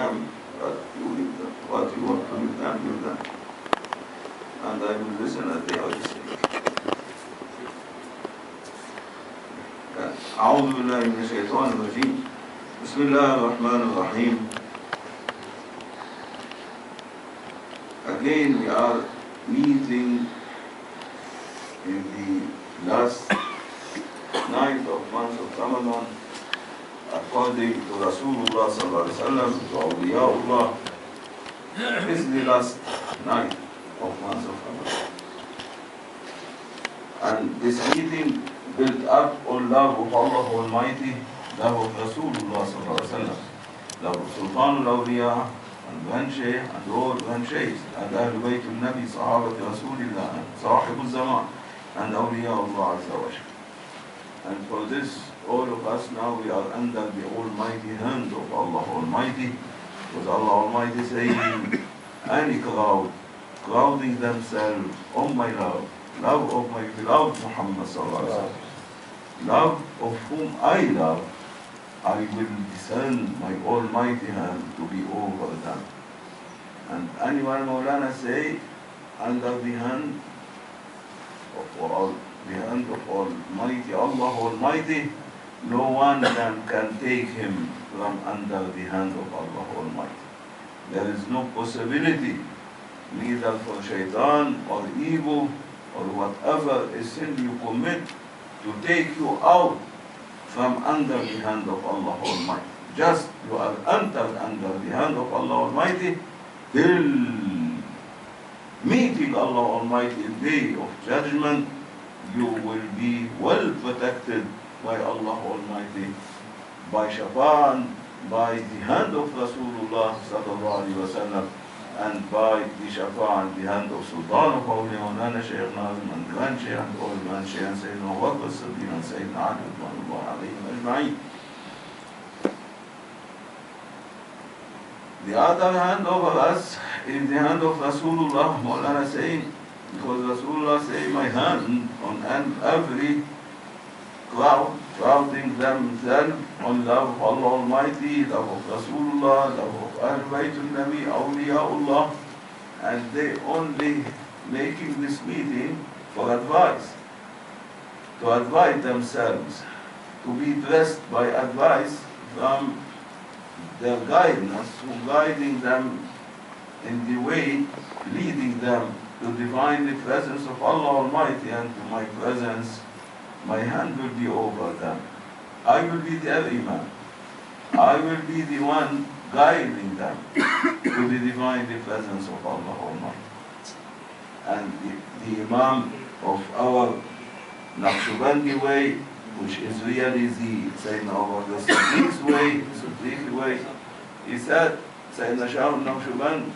them, but you leave them. What you want to leave them, leave them. And I will listen as they are listening. أعوذ بالله من الشيطان الرجيم. بسم الله الرحمن الرحيم. Again, we are meeting in the last night of month of Ramadan, according to Rasulullah sallallahu alaihi wasallam, to awliyaullah. This is the last night of month of Ramadan. And this meeting built up on love of Allah Almighty, love of Rasulullah sallallahu alaihi wasallam, love of Sultan al-Awliya, and Grand Shaykh, and all Grand Shaykhs, and Ahlul Bayt al-Nabi, Sahabat Rasulillah, and Sahib al-Zaman, and Awliya Allah Azza wa Jalla. And for this, all of us now, we are under the almighty hand of Allah Almighty, because Allah Almighty saying, any crowd, crowding themselves on my love of my beloved Muhammad sallallahu alaihi wasallam, love of whom I love, I will descend my almighty hand to be over them. And anyone Mawlana say, under the hand of Almighty Allah Almighty, no one can take him from under the hand of Allah Almighty. There is no possibility, neither for shaitan or evil or whatever is sin you commit, to take you out from under the hand of Allah Almighty. Just you are entered under the hand of Allah Almighty till meeting Allah Almighty in day of judgment. You will be well protected by Allah Almighty, by Shafa'an, by the hand of Rasulullah sallallahu alaihi wasallam, and by the Shafa'an, the hand of Sultan of Awliya, Mawlana Shaykh Nazim, and Grand Shaykh, and all Grand Shaykh, and Sayyidina Abu Bakr as-Siddiq, and Sayyidina Ali, radiyallahu alayhim ajma'in. The other hand over us is the hand of Rasulullah, Mawlana saying, because Rasulullah say, my hand on every crowd, crowding themselves on love of Allah Almighty, love of Rasulullah, love of Ahlul Bayt al-Nabi, awliyaullah, and they only making this meeting for advice, to advise themselves, to be blessed by advice from their guidance, who guiding them in the way, leading them to divine the presence of Allah Almighty, and to my presence, my hand will be over them. I will be their Imam. I will be the one guiding them to the divine the presence of Allah Almighty. And the Imam of our Naqshbandi way, which is really the Sayyidina Abu Bakr Siddiq's way, Siddiq's way, he said, Sayyidina Shah al-Naqshband,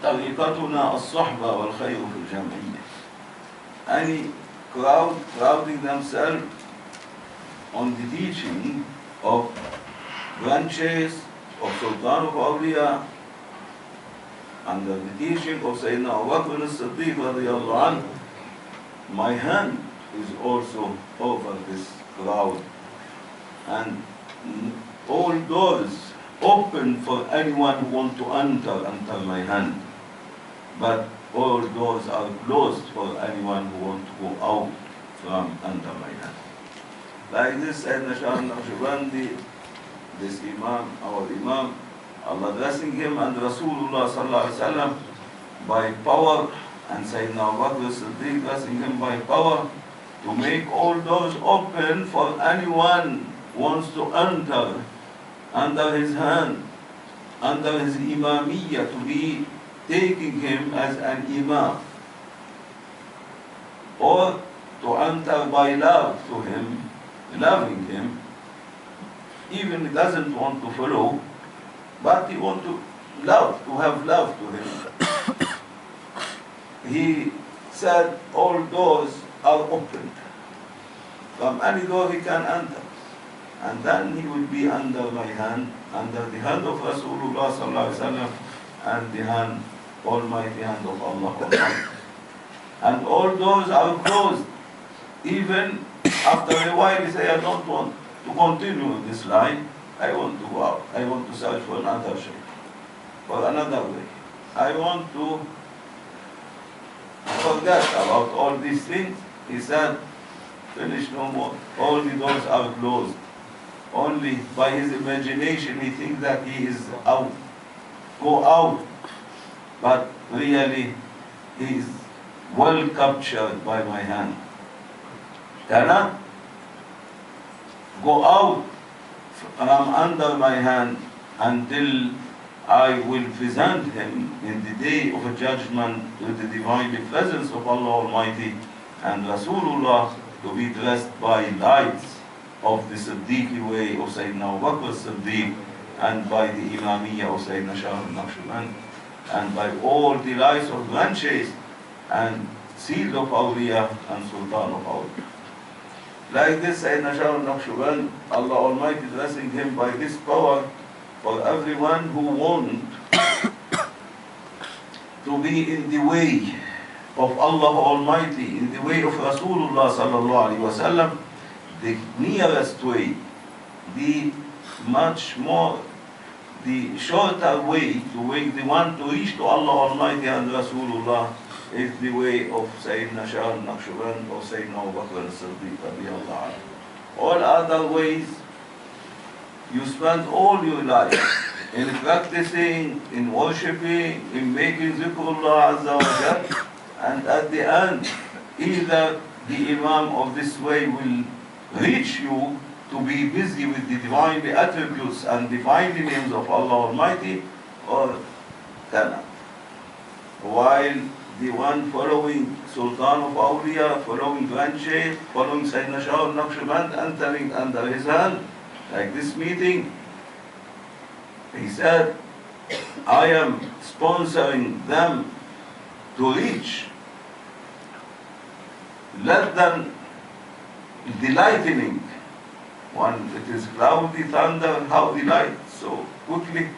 طريقتنا الصحبة والخير في الجمعية. Any crowding themselves on the teaching of branches of Sultan of Awliya, under the teaching of Sayyidina Abu Bakr as-Siddiq radiyallahu anhu, my hand is also over this crowd, and all doors open for anyone who wants to enter my hand, but all doors are closed for anyone who wants to go out from under my hand. Like this, Sayyidina Shah al-Naqshbandi, this Imam, our Imam, Allah blessing him, and Rasulullah sallallahu alaihi wasallam by power, and Sayyidina Abu Bakr as-Siddiq blessing him by power, to make all doors open for anyone who wants to enter under his hand, under his imamiyya, to be taking him as an imam, or to enter by love to him, loving him, even he doesn't want to follow, but he wants to love, to have love to him. He said all doors are opened. From any door he can enter. And then he will be under my hand, under the hand of Rasulullah sallallahu alaihi wasallam, and the hand, almighty hand of Allah Almighty. And all doors are closed. Even after a while he say, I don't want to continue this line, I want to go out. I want to search for another shaykh, for another way. I want to forget about all these things. He said, finish no more. All the doors are closed. Only by his imagination he thinks that he is out. Go out. But really, he is well captured by my hand. Cannot go out from under my hand until I will present him in the day of judgment with the divine presence of Allah Almighty and Rasulullah to be dressed by lights of the Siddiqi way of Sayyidina Abu Bakr Siddiq and by the Imamiyya of Sayyidina Shaykh al-Naqshband and by all the lights of branches and seed of Awliya and Sultan of Awliya. Like this, Sayyidina Shaykh al-Naqshband, Allah Almighty dressing him by this power for everyone who wants to be in the way of Allah Almighty, in the way of Rasulullah sallallahu alaihi wasallam, the nearest way, the much more, the shorter way to way the one to reach to Allah Almighty and Rasulullah is the way of Sayyidina Shaykh al-Naqshband or Sayyidina Abu Bakr as-Siddiq radiyallahu anhu. All other ways, you spend all your life in practicing, in worshipping, in making zikrullah azza wa jal, and at the end, either the Imam of this way will reach you to be busy with the divine attributes and divine names of Allah Almighty, or cannot. While the one following Sultan of Awliya, following Grand Shaykh, following Sayyidina Shaykh al-Naqshband, entering under his hand, like this meeting, he said, I am sponsoring them to reach. Let them the lightning, when it is cloudy, thunder, how the light so quickly,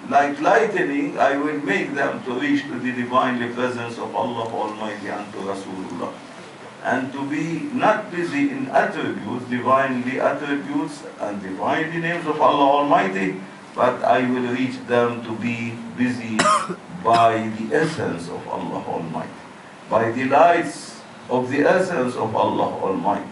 like lightning, I will make them to reach to the divine presence of Allah Almighty and to Rasulullah. And to be not busy in attributes, divinely attributes and divinely names of Allah Almighty, but I will reach them to be busy by the essence of Allah Almighty, by the lights of the essence of Allah Almighty.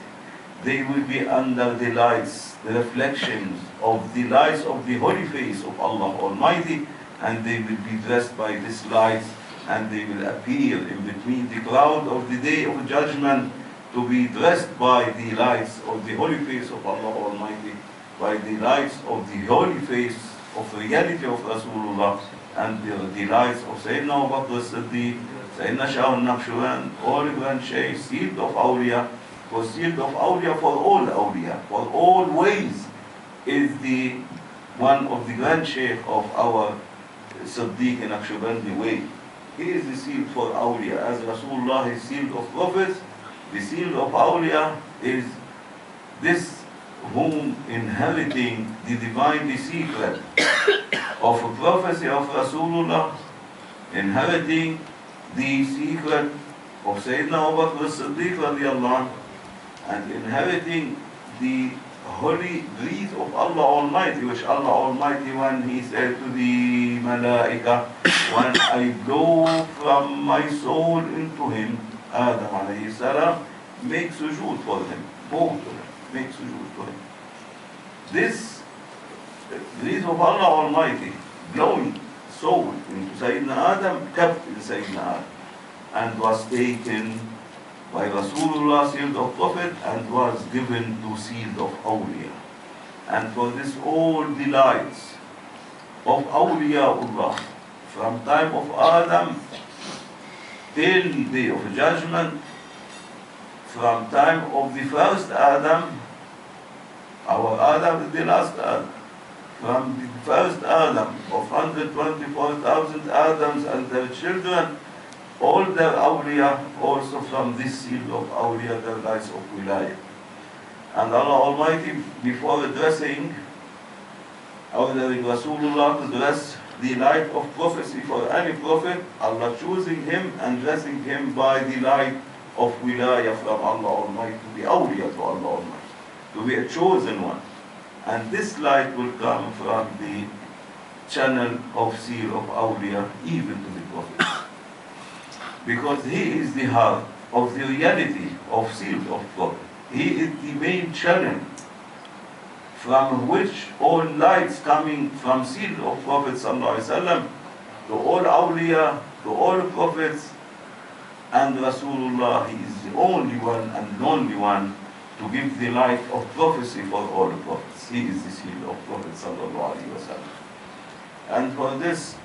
They will be under the lights, the reflections of the lights of the holy face of Allah Almighty, and they will be dressed by these lights, and they will appear in between the cloud of the day of judgment to be dressed by the lights of the holy face of Allah Almighty, by the lights of the holy face of reality of Rasulullah, and the lights of Sayyidina Abu Bakr Siddiq, Sayyidina Shaykh al-Naqshband, all Grand Shaykh, sealed of Awliya, for sealed of Awliya for all Awliya, for all ways, is the one of the Grand Shaykh of our Siddiq and Naqshbandi way. He is the seal for Awliya, as Rasulullah is sealed of prophets. The seal of Awliya is this whom inheriting the divine secret of a prophecy of Rasulullah, inheriting the secret of Sayyidina Abu Bakr as-Siddiq radiyallahu anhu, and inheriting the holy breath of Allah Almighty, which Allah Almighty, when He said to the Malaika, when I blow from my soul into him, Adam alayhi salam, make sujood for him, bow to him, make sujood to him. This breath of Allah Almighty, blowing soul into Sayyidina Adam, kept in Sayyidina Adam, and was taken by Rasulullah, sealed of Prophet, and was given to sealed of Awliya. And for this all the lights of Awliyaullah, from time of Adam till the day of judgment, from time of the first Adam, our Adam is the last Adam, from the first Adam of 124,000 Adams and their children, all their awliya, also from this seal of awliya, their lights of wilayah. And Allah Almighty, before addressing, ordering Rasulullah to dress the light of prophecy for any prophet, Allah choosing him and dressing him by the light of wilayah from Allah Almighty, to be awliya to Allah Almighty, to be a chosen one. And this light will come from the channel of seal of awliya even to the Prophet. Because he is the heart of the reality of seal of Prophet. He is the main channel from which all lights coming from seal of Prophet ﷺ to all awliya, to all prophets, and Rasulullah, he is the only one and the only one to give the light of prophecy for all the prophets. He is the seal of Prophet ﷺ. And for this,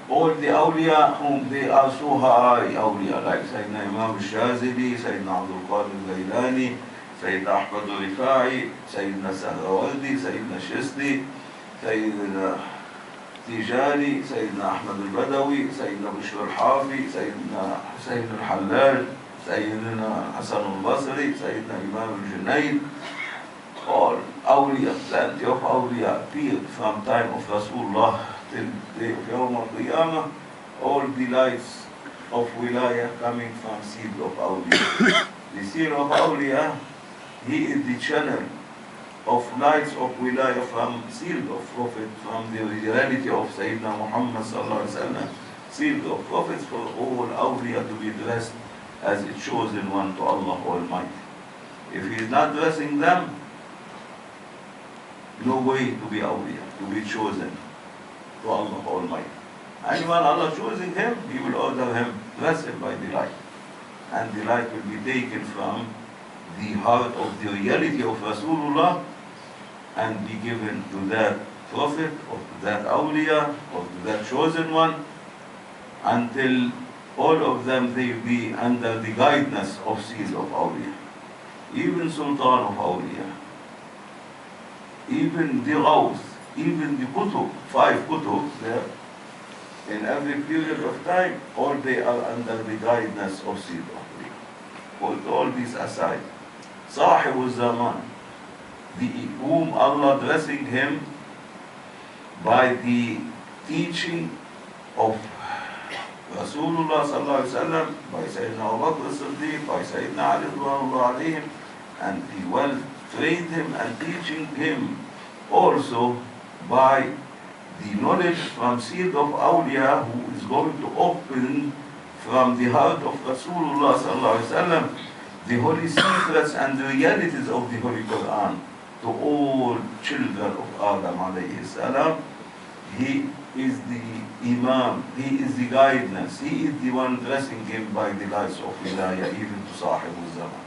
all the awliya whom they are so high awliya, like Sayyidina Imam al-Shazili, Sayyidina Abdul Qadir al-Ghailani, Sayyidina Ahmad al-Rifai, Sayyidina Tharaweeh, Sayyidina Shizli, Sayyidina Tijani, Sayyidina Ahmad al-Badawi, Sayyidina Bishr al-Hafi, Sayyidina Hussein al-Hallaj, Sayyidina Hassan al-Basri, Sayyidina Imam al-Junayd, all awliya, plenty of awliya appeared from time of Rasulullah till the day of Yawm al-Qiyamah, all the lights of wilaya coming from seal of awliya. The seal of awliya, he is the channel of lights of wilaya from seal of Prophet, from the reality of Sayyidina Muhammad sallallahu alaihi wasallam, seal of prophets for all awliya to be dressed as a chosen one to Allah Almighty. If he is not dressing them, no way to be awliya, to be chosen to Allah Almighty. And when Allah choosing him, he will order him, dress him by the light. And the light will be taken from the heart of the reality of Rasulullah and be given to that prophet, or to that awliya, or to that chosen one, until all of them they be under the guidance of seal of awliya. Even Sultan of awliya, even the Ghaus, even the Kutub, 5 Kutub there, in every period of time, all they are under the guidance of seal of awliya. Put all these aside. Sahib al-Zaman, whom Allah dressing him by the teaching of Rasulullah sallallahu alaihi wasallam, by Sayyidina Abu Bakr as-Siddiq, by Sayyidina Ali radhiyallahu alayhim, and he well trained him and teaching him also by the knowledge from seal of awliya, who is going to open from the heart of Rasulullah sallallahu alaihi wasallam the holy secrets and the realities of the Holy Quran to all children of Adam alayhi salam. He is the Imam, he is the guidance, he is the one dressing him by the lights of Wilaya, even to Sahib al-Zaman.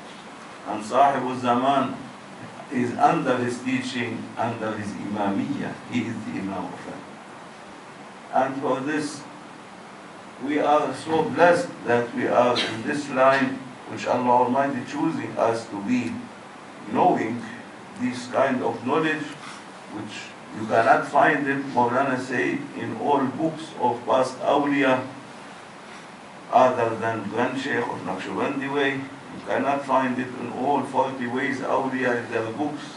And Sahib al-Zaman is under his teaching, under his Imamiyya, he is the Imam of him. And for this, we are so blessed that we are in this line, which Allah Almighty choosing us to be knowing this kind of knowledge, which you cannot find it, Mawlana say, in all books of past awliya, other than Grand Shaykh of Naqshbandi way. You cannot find it in all 40 ways awliya in their books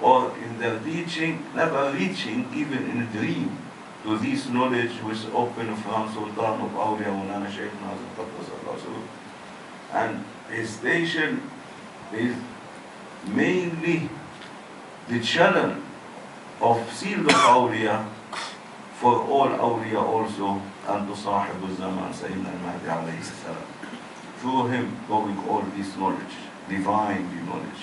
or in their teaching, never reaching even in a dream to this knowledge which opened from Sultan of awliya, Mawlana Shaykh Nazim. And his station is mainly the channel of seal of awliya for all awliya also, and to Sahib al-Zaman, Sayyidina al-Mahdi alayhi salam. Through him going all this knowledge, divine knowledge.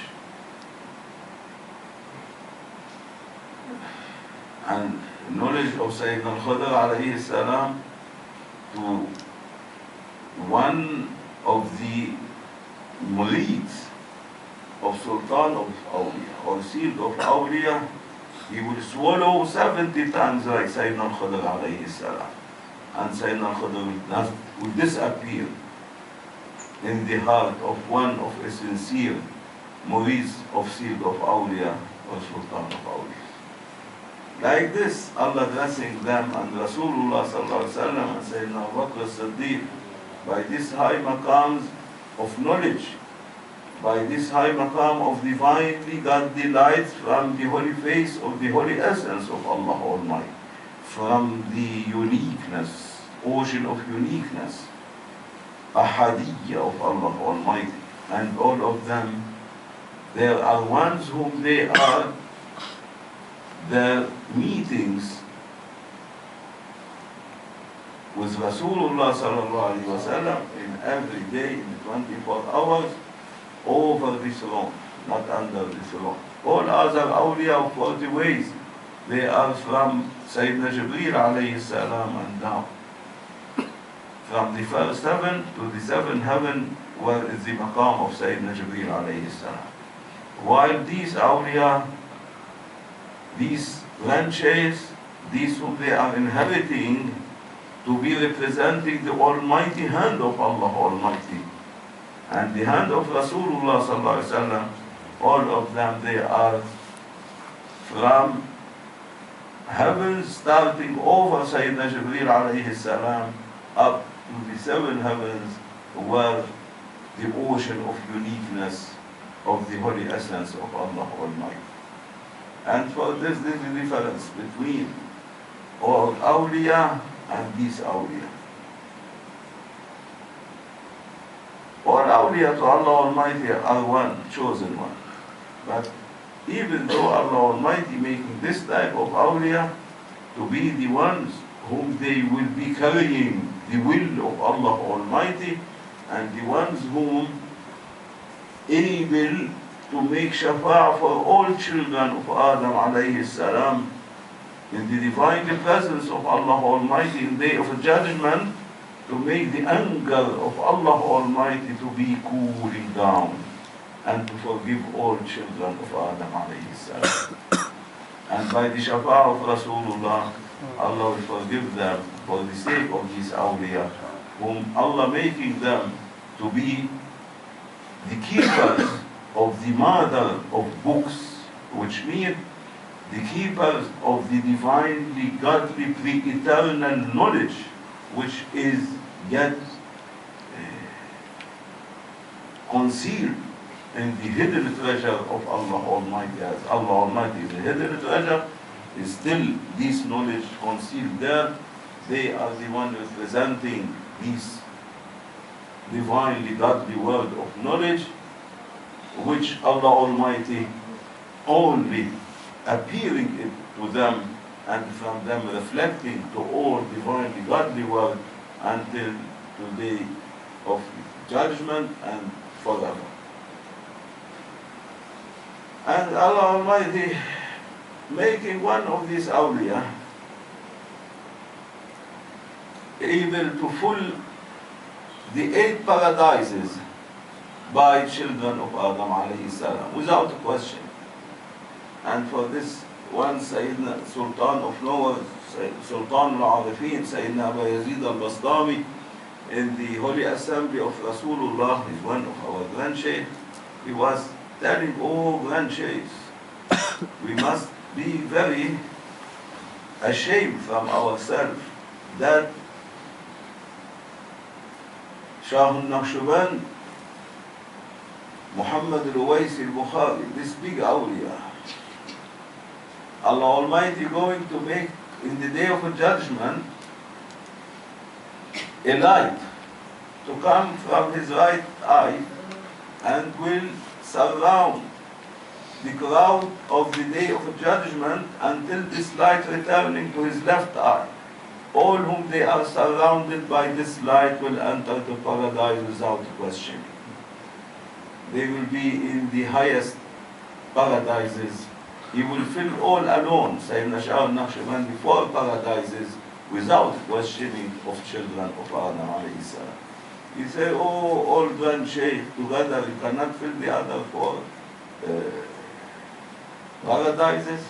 And knowledge of Sayyidina al-Khadr alayhi salam to one of the murids of Sultan of Awliya, or seal of Awliya, he will swallow 70 times like Sayyidina al-Khadr alayhi salam. And Sayyidina al-Khadr will disappear in the heart of one of a sincere murids of seal of Awliya, or Sultan of Awliya. Like this, Allah dressing them and Rasulullah sallallahu alaihi wasallam and Sayyidina Abu Bakr as-Siddiq by this high maqams of knowledge, by this high maqam of divinely godly lights from the holy face of the holy essence of Allah Almighty, from the uniqueness, ocean of uniqueness, ahadiyya of Allah Almighty, and all of them there are ones whom they are their meetings with Rasulullah sallallahu alaihi wasallam in every day in 24 hours over the throne, not under the throne. All other awliya of 40 ways, they are from Sayyidina Jibreel alayhi salam and down. From the first heaven to the seventh heaven, where is the maqam of Sayyidina Jibreel alayhi salam. While these awliya, these branches, these whom they are inheriting to be representing the almighty hand of Allah Almighty and the hand of Rasulullah sallallahu alaihi wasallam, all of them, they are from heaven starting over Sayyidina Jibreel alayhi salam up to the seven heavens, where the ocean of uniqueness of the holy essence of Allah Almighty. And for this is the difference between all awliya and these awliya. All awliya to Allah Almighty are one, chosen one. But even though Allah Almighty making this type of awliya to be the ones whom they will be carrying the will of Allah Almighty, and the ones whom able to make shafa'ah for all children of Adam alayhi salam in the divine presence of Allah Almighty in the day of judgment, to make the anger of Allah Almighty to be cooling down and to forgive all children of Adam alayhi salam. And by the shafa'ah of Rasulullah, Allah will forgive them for the sake of these awliya, whom Allah making them to be the keepers of the mother of books, which mean the keepers of the divinely godly pre-eternal knowledge, which is yet concealed in the hidden treasure of Allah Almighty. As Allah Almighty is a hidden treasure, is still this knowledge concealed there. They are the one representing this divinely godly word of knowledge, which Allah Almighty only appearing it to them, and from them reflecting to all divinely godly word until the day of judgment and forever. And Allah Almighty making one of these awliya able to fill the 8 paradises by children of Adam alayhi salam, without question. And for this one, Sayyidina Sultan of Noah, Sultan al-Arifin, Sayyidina Abu Yazid al-Bastami, in the Holy Assembly of Rasulullah, is one of our grand Shaykh. He was telling all grand Shaykhs, we must be very ashamed from ourselves that Shah al-Naqshband, Muhammad al-Uwais al-Bukhari, this big awliya, Allah Almighty going to make in the day of judgment a light to come from his right eye and will surround the crowd of the day of judgment until this light returning to his left eye. All whom they are surrounded by this light will enter the paradise without question. They will be in the highest paradises. He will fill all alone, Sayyidina Shah al-Naqshband, the 4 paradises without questioning of children of Adam alayhi salam. He said, oh, all grand Shaykh, together you cannot fill the other 4 paradises.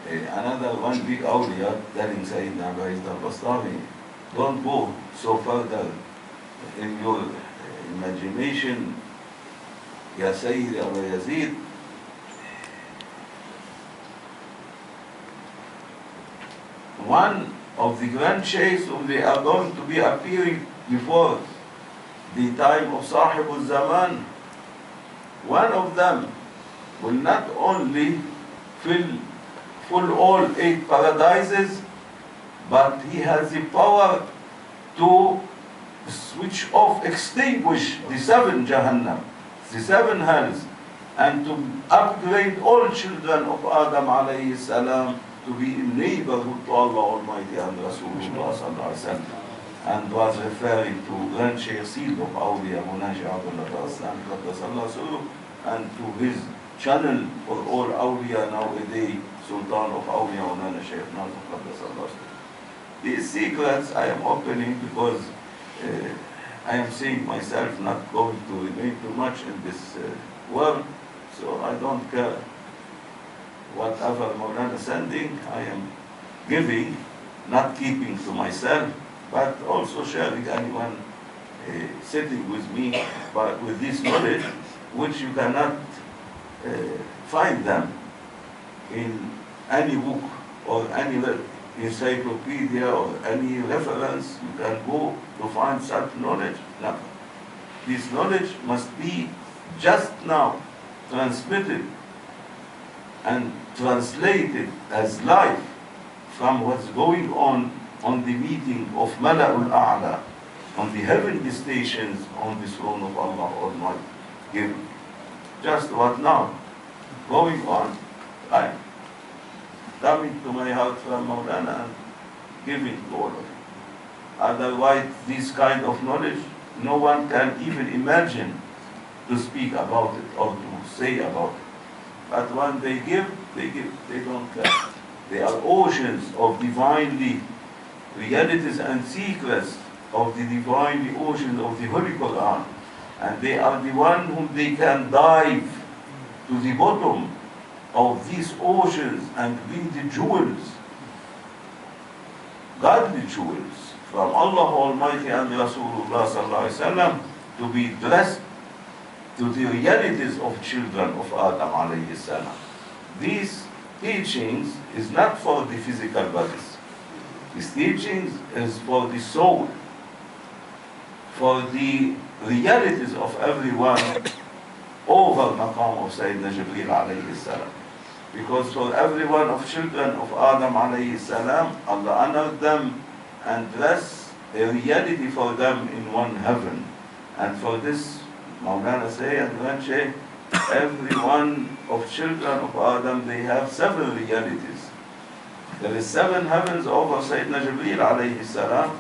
Another one big awliya telling Sayyidina Abu Yazid al-Bastami, don't go so further in your imagination, Ya Sayyid Abu Yazid. One of the grand shaykhs whom they are going to be appearing before the time of Sahib al-Zaman, one of them will not only fill all 8 paradises, but he has the power to switch off, extinguish the 7 Jahannam, the 7 hells, and to upgrade all children of Adam alayhi salam to be in neighborhood to Allah Almighty and Rasulullah sallallahu alaihi wasallam. And was referring to Grand Shaykh Seed of Awliya Munaji Abdullah Raslan Qaddasallah Suru, and to his channel for all Awliya nowadays, Sultan of Awliya Mawlana Shaykh Nazim Qaddasallah Suru. These secrets I am opening because I am seeing myself not going to remain too much in this world, so I don't care. Whatever Mawlana sending, I am giving, not keeping to myself, but also sharing anyone sitting with me, but with this knowledge, which you cannot find them in any book or any encyclopedia or any reference. You can go to find such knowledge. No. This knowledge must be just now transmitted and translated as life from what's going on the meeting of Mala'ul A'la, on the heavenly stations on the throne of Allah Almighty. Give just what now going on, I'm coming to my heart from Mawlana and giving to all of you. Otherwise, this kind of knowledge, no one can even imagine to speak about it or to say about it. But when they give, they don't care. They are oceans of divinely realities and secrets of the divinely oceans of the Holy Quran. And they are the one whom they can dive to the bottom of these oceans and bring the jewels, godly jewels, from Allah Almighty and Rasulullah sallallahu alaihi wasallam to be dressed to the realities of children of Adam alayhi salam. These teachings is not for the physical bodies. These teachings is for the soul, for the realities of everyone over maqam of Sayyidina Jibreel alayhi salam. Because for every one of children of Adam alayhi salam, Allah honored them and dressed a reality for them in one heaven. And for this, Mawlana say and Grand Shaykh, every one of children of Adam, they have 7 realities. There is 7 heavens over Sayyidina Jibreel alayhi salam,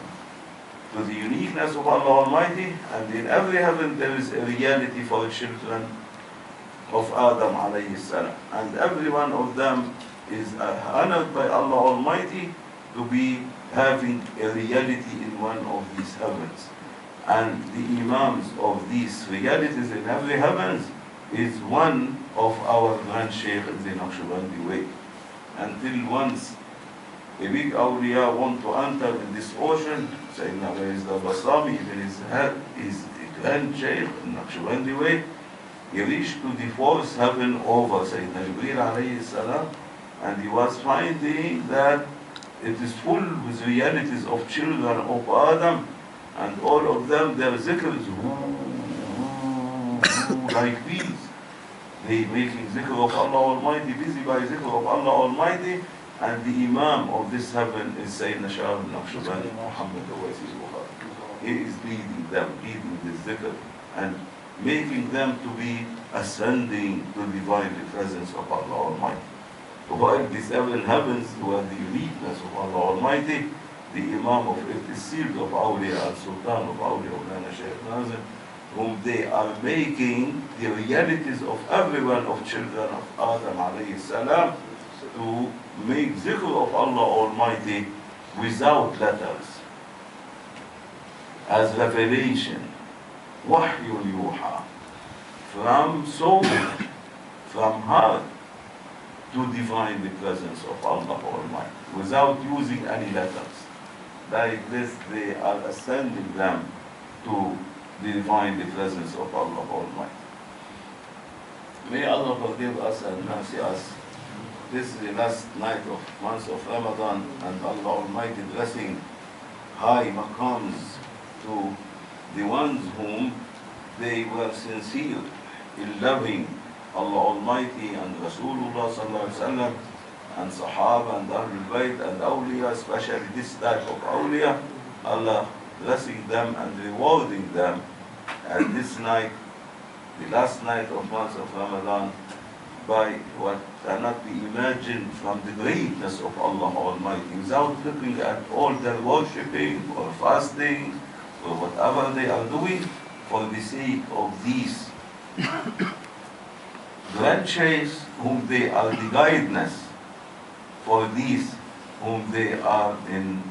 to the uniqueness of Allah Almighty, and in every heaven there is a reality for the children of Adam alayhi salam. And every one of them is honored by Allah Almighty to be having a reality in one of these heavens. And the imams of these realities in every heavens is one of our Grand Shaykh in the Naqshbandi way. Until once a big awliya want to enter in this ocean, Sayyidina Bayezid Bastami, even his Grand Shaykh in Naqshbandi way, he reached to the 4th heaven over Sayyidina Jibreel alayhi salam, and he was finding that it is full with realities of children of Adam, and all of them, their zikrs, like bees. They making zikr of Allah Almighty, busy by zikr of Allah Almighty, and the Imam of this heaven is Sayyidina Shah al-Naqshbandi Muhammad Awaisis Bukhari. He is leading them, leading this zikr, and making them to be ascending to the divine presence of Allah Almighty. While the 7 heavens were the uniqueness of Allah Almighty, the Imam of it is sealed of Awliya and Sultan of Awliya Mawlana Shaykh Nazim, whom they are making the realities of everyone of children of Adam alayhi salam to make zikr of Allah Almighty without letters, as revelation, wahyul yuha, from soul, from heart, to divine the presence of Allah Almighty, without using any letters. Like this, they are ascending them to divine the presence of Allah Almighty. May Allah forgive us and mercy us. This is the last night of month of Ramadan, and Allah Almighty blessing high maqams to the ones whom they were sincere in loving Allah Almighty and Rasulullah sallallahu alaihi wasallam and Sahaba and Ahlul Bayt and Awliya, especially this type of Awliya. Allah blessing them and rewarding them. And this night the last night of month of Ramadan, by what cannot be imagined from the greatness of Allah Almighty, without looking at all their worshipping or fasting or whatever they are doing for the sake of these grandchildren whom they are the guidance, for these whom they are in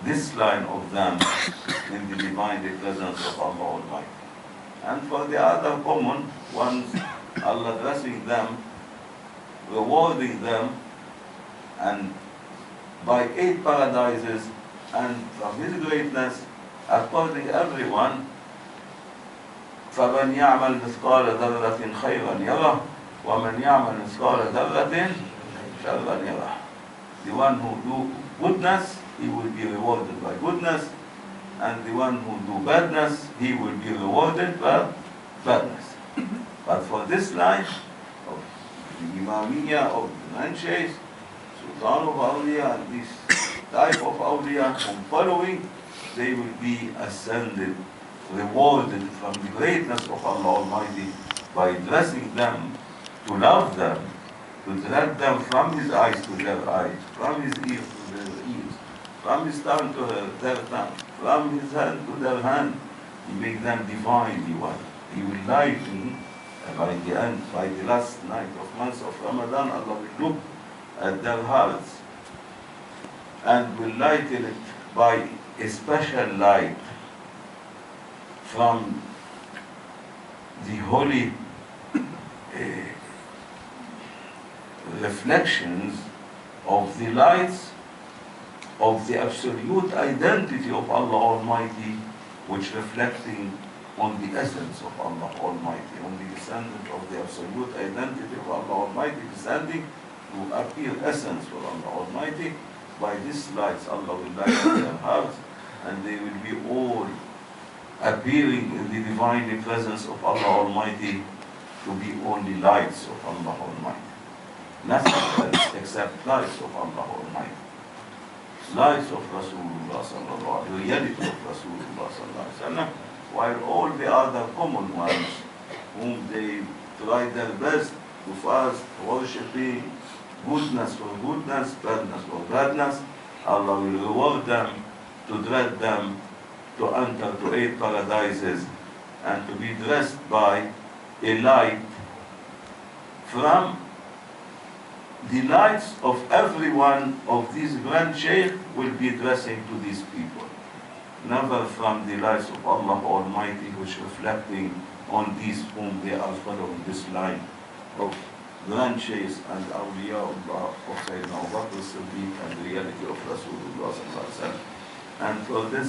this line of them in the divine presence of Allah Almighty. And for the other common ones, Allah blessing them, rewarding them, and by 8 paradises, and from His greatness, according everyone, فَمَنْ يَعْمَلْ مِثْقَالَ ذَرَّةٍ خَيْرًا يَرَهُ وَمَنْ يَعْمَلْ مِثْقَالَ ذَرَّةٍ شَرًّا يَرَهُ. The one who do goodness, he will be rewarded by goodness, and the one who do badness, he will be rewarded by badness. But for this life of the Imamiyya of the Manshaykhs, Sultan of Awliya, and this type of Awliya whom following, they will be ascended, rewarded from the greatness of Allah Almighty by blessing them, to love them, to drag them from His eyes to their eyes, from His ears to their ears, from His tongue to their tongue, from His hand to their hand. He make them divinely one. He will lighten, by the end, by the last night of month of Ramadan, Allah will look at their hearts and will lighten it by a special light from the holy reflections of the lights of the absolute identity of Allah Almighty, which reflecting on the essence of Allah Almighty, on the descendant of the absolute identity of Allah Almighty, descending to appear essence for Allah Almighty. By these lights, Allah will lighten their hearts, and they will be all appearing in the divine presence of Allah Almighty to be only lights of Allah Almighty. Nothing else except lights of Allah Almighty. Lights of Rasulullah sallallahu alaihi wasallam, reality of Rasulullah sallallahu alaihi wasallam, while all the other common ones, whom they try their best to fast, worshipping, goodness for goodness, badness for badness, Allah will reward them, to drag them to enter to 8 paradises, and to be dressed by a light from the lights of every one of these grand Shaykh will be dressing to these people. Never from the lights of Allah Almighty, which reflecting on these whom they are following this line of grand Shaykhs and Awliyaullah of Sayyidina Abu Bakr as-Siddiq and the reality of Rasulullah sallallahu alaihi wasallam. And for this,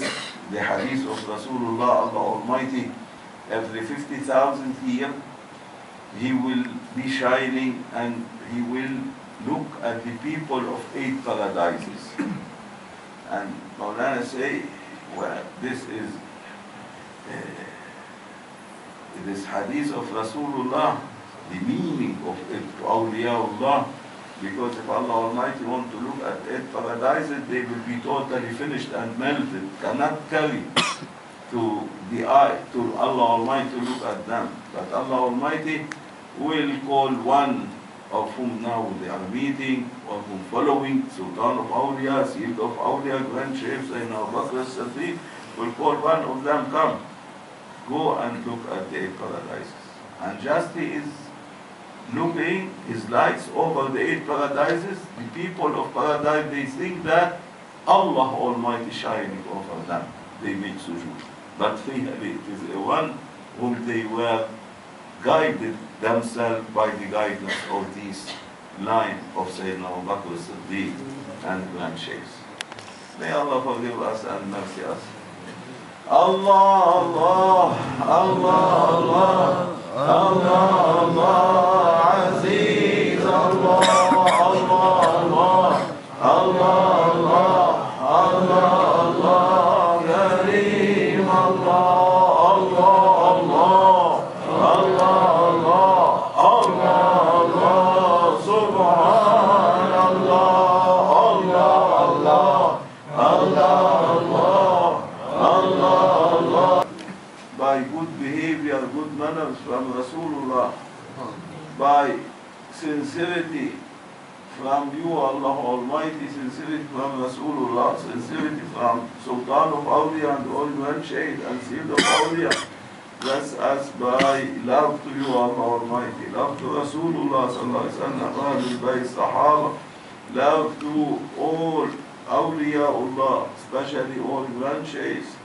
the hadith of Rasulullah, Allah Almighty, every 50,000 year, He will be shining and He will look at the people of 8 paradises. And Mawlana say, well, this is this hadith of Rasulullah, the meaning of it to awliyaullah, because if Allah Almighty want to look at 8 paradises, they will be totally finished and melted, cannot carry to the eye, to Allah Almighty to look at them. But Allah Almighty will call one of whom now they are meeting, or whom following, Sultan of Awliya, Sayyid of Awliya, Grand Shaykh, Sayyidina Abu Bakr as-Siddiq, will call one of them, come, go and look at the 8 paradises. And just he is looking his lights over the 8 paradises, the people of paradise, they think that Allah Almighty shining over them. They make sujood. But really it is a one whom they were guided themselves by the guidance of this line of Sayyidina Abu Bakr as-Siddiq and Grand Shaykhs. May Allah forgive us and mercy us. Allah, Allah, Allah, Allah, Allah, Aziz, Allah, Allah, Allah, Allah, Allah, Allah, Kareem, Allah, Allah, Allah, Allah, Allah, Subhanallah, Allah, Allah, Allah, Allah. By good behavior, good manners from sincerity from you, Allah Almighty, sincerity from Rasulullah, sincerity from Sultan of Awliya and all one Shaykh and Seed of Awliya. Bless us by love to you, Allah Almighty, love to Rasulullah Sallallahu Alaihi Wasallam, by Sahaba, love to all Awliyaullah, especially all grand Shaykhs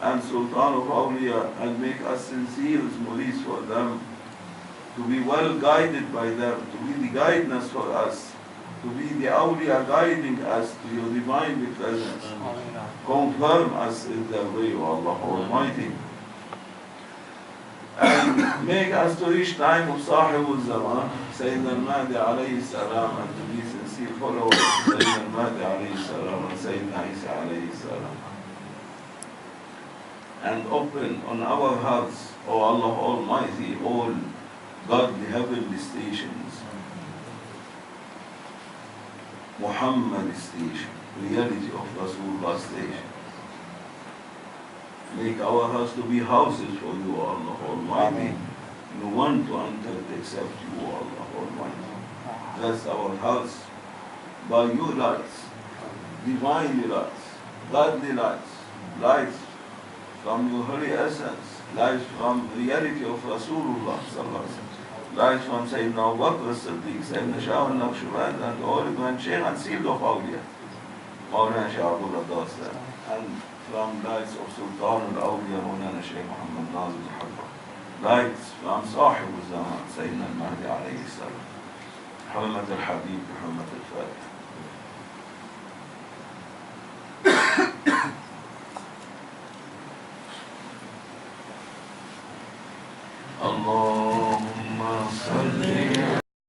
and Sultan of Awliya, and make us sincere murids for them, to be well guided by them, to be the guidance for us, to be the awliya guiding us to your divine presence. Confirm us in the way of Allah Almighty. And make us to reach time of Sahibul Zaman, Sayyidina al-Mahdi alayhi salam, and to be sincere followers of Sayyidina al-Mahdi alayhi salam and Sayyidina Isa alayhi salam. And open on our hearts, O Allah Almighty, all godly heavenly stations. Muhammad station, reality of Rasulullah station. Make our house to be houses for you, Allah Almighty. No one to enter it except you, Allah Almighty. Bless our house by your lights, divine lights, godly lights, lights from your holy essence, lights from reality of Rasulullah Sallallahu Alaihi Wasallam. Lights from Sayyidina Abu Bakr as-Siddiq, Sayyidina Shah al-Naqshband, and all grand Shaykh and Seed of Awliya, Mawlana Shaykh al-Adnan, and from lights of Sultan al-Awliya, Mawlana Shaykh Muhammad Nazim al-Habba. Lights from Sahib al-Zaman, Sayyidina al-Mahdi alayhi salam. Hurmat al-Habib, Hurmat al-Fatih.